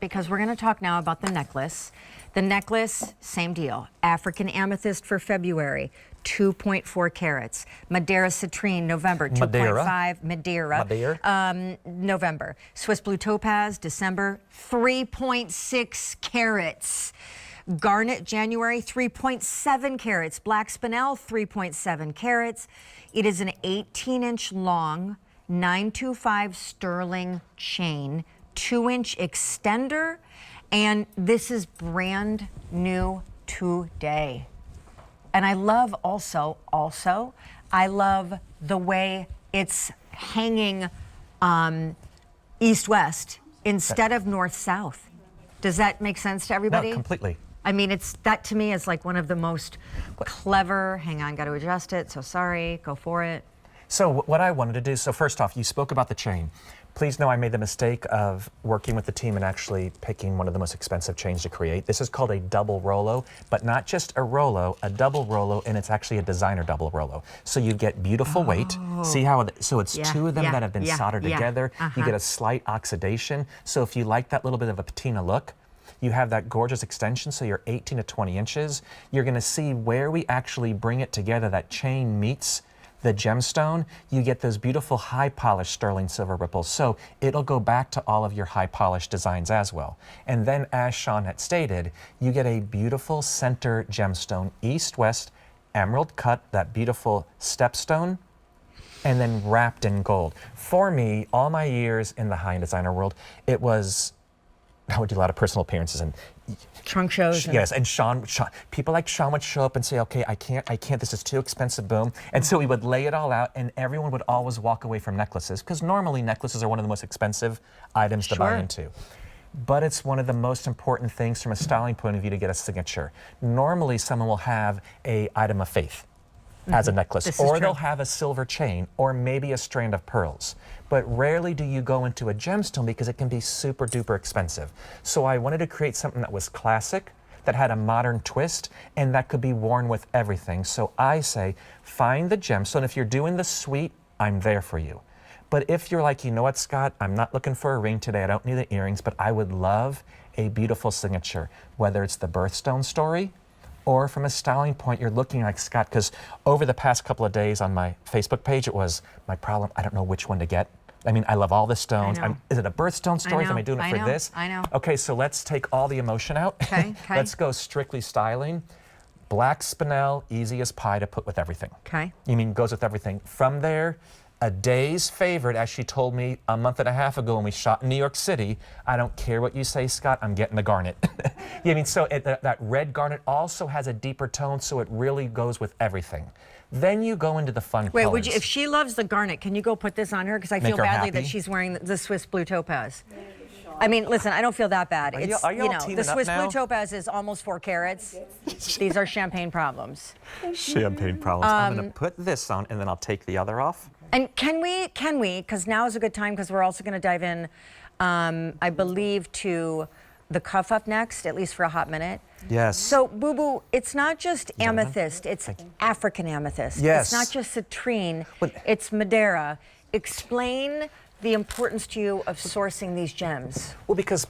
because we're going to talk now about the necklace. The necklace, same deal. African amethyst for February, 2.4 carats. Madeira citrine, November, 2.5. Madeira. November. Swiss blue topaz, December, 3.6 carats. Garnet, January, 3.7 carats. Black spinel, 3.7 carats. It is an 18-inch long, 925 sterling chain, 2-inch extender, and this is brand new today. And I love also, I love the way it's hanging east-west instead of north-south. Does that make sense to everybody? No, completely. I mean, that to me is like one of the most clever, hang on, got to adjust it, so sorry, go for it. So what I wanted to do, so first off, you spoke about the chain. Please know I made the mistake of working with the team and actually picking one of the most expensive chains to create. This is called a double Rollo, but not just a Rollo, a double Rollo, and it's actually a designer double Rollo. So you get beautiful weight. See how, so it's two of them that have been soldered together. You get a slight oxidation. So if you like that little bit of a patina look, you have that gorgeous extension, so you're 18 to 20 inches. You're gonna see where we actually bring it together, that chain meets the gemstone, you get those beautiful high polished sterling silver ripples. So it'll go back to all of your high polished designs as well. And then as Sean had stated, you get a beautiful center gemstone, east-west emerald cut, that beautiful stepstone, and then wrapped in gold. For me, all my years in the high-end designer world, it was, I would do a lot of personal appearances and trunk shows. Yes, and Sean, people like Sean would show up and say, okay, I can't, this is too expensive, boom. And so we would lay it all out and everyone would always walk away from necklaces because normally necklaces are one of the most expensive items to buy into. But it's one of the most important things from a styling point of view to get a signature. Normally someone will have an item of faith as a necklace, or they'll have a silver chain, or maybe a strand of pearls. But rarely do you go into a gemstone because it can be super duper expensive. So I wanted to create something that was classic, that had a modern twist, and that could be worn with everything. So I say, find the gemstone. If you're doing the suite, I'm there for you. But if you're like, you know what, Scott, I'm not looking for a ring today, I don't need the earrings, but I would love a beautiful signature, whether it's the birthstone story, or from a styling point, you're looking like Scott, because over the past couple of days on my Facebook page, it was my problem, I don't know which one to get. I mean, I love all the stones. Is it a birthstone story? Am I doing it for this? I know. Okay, so let's take all the emotion out. Okay. Let's go strictly styling. Black spinel, easy as pie to put with everything. Okay. You mean goes with everything. From there, a day's favorite, as she told me a month and a half ago when we shot in New York City, I don't care what you say, Scott, I'm getting the garnet. I mean, so that red garnet also has a deeper tone, so it really goes with everything. Then you go into the fun colors. Wait, if she loves the garnet, can you go put this on her? Because I feel badly that she's wearing the Swiss blue topaz. I mean, listen, I don't feel that bad. It's, are you all teaming the Swiss up now? blue topaz is almost 4 carats. These are champagne problems. Champagne problems. I'm going to put this on, and then I'll take the other off. And can we, because now is a good time, because we're also going to dive in, I believe, to the cuff up next, at least for a hot minute. Yes. So, Boo Boo, it's not just amethyst, it's African amethyst. Yes. It's not just citrine, it's Madeira. Explain the importance to you of sourcing these gems. Well, because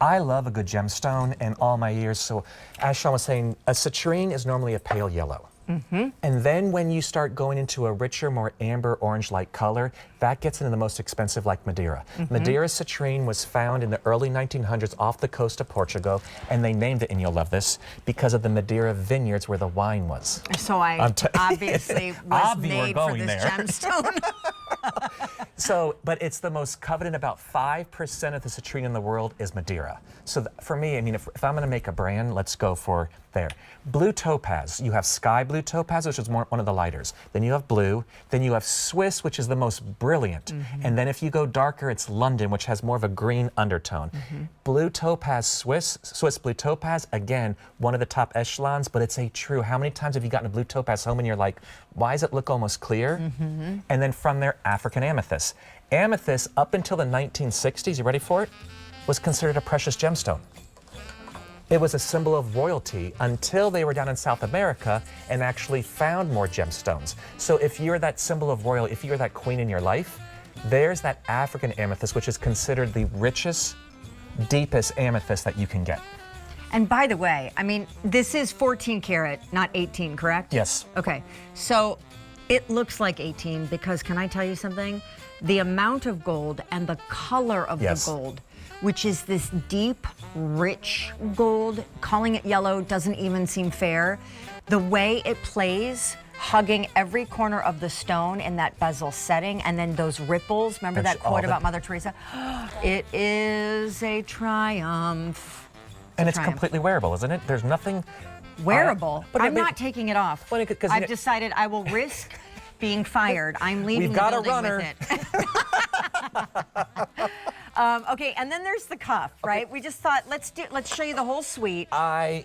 I love a good gemstone and all my years, so as Sean was saying, a citrine is normally a pale yellow. And then when you start going into a richer, more amber orange-like color, that gets into the most expensive, like Madeira. Madeira citrine was found in the early 1900s off the coast of Portugal, and they named it, and you'll love this, because of the Madeira vineyards where the wine was. So I obviously was made for this gemstone. So, but it's the most coveted. About 5% of the citrine in the world is Madeira. So for me, I mean, if I'm going to make a brand, let's go for there. Blue topaz. You have sky blue topaz, which is one of the lighters. Then you have blue. Then you have Swiss, which is the most brilliant. And then if you go darker, it's London, which has more of a green undertone. Blue topaz, Swiss blue topaz, again, one of the top echelons, but it's a true. How many times have you gotten a blue topaz home and you're like, why does it look almost clear? And then from there, African amethyst. Amethyst, up until the 1960s, you ready for it, was considered a precious gemstone. It was a symbol of royalty until they were down in South America and actually found more gemstones. So if you're that symbol of royalty, if you're that queen in your life, there's that African amethyst, which is considered the richest deepest amethyst that you can get. And by the way, I mean, this is 14 karat, not 18, correct? Yes. Okay, so it looks like 18 because can I tell you something? The amount of gold and the color of the gold, which is this deep, rich gold, calling it yellow doesn't even seem fair. The way it plays, hugging every corner of the stone in that bezel setting, and then those ripples, remember that quote about Mother Teresa? It is a triumph. And it's completely wearable, isn't it? There's nothing... Wearable? But I'm not taking it off. I've decided I will risk being fired. I'm leaving the building with it. Okay, and then there's the cuff, right? We just thought let's show you the whole suite. I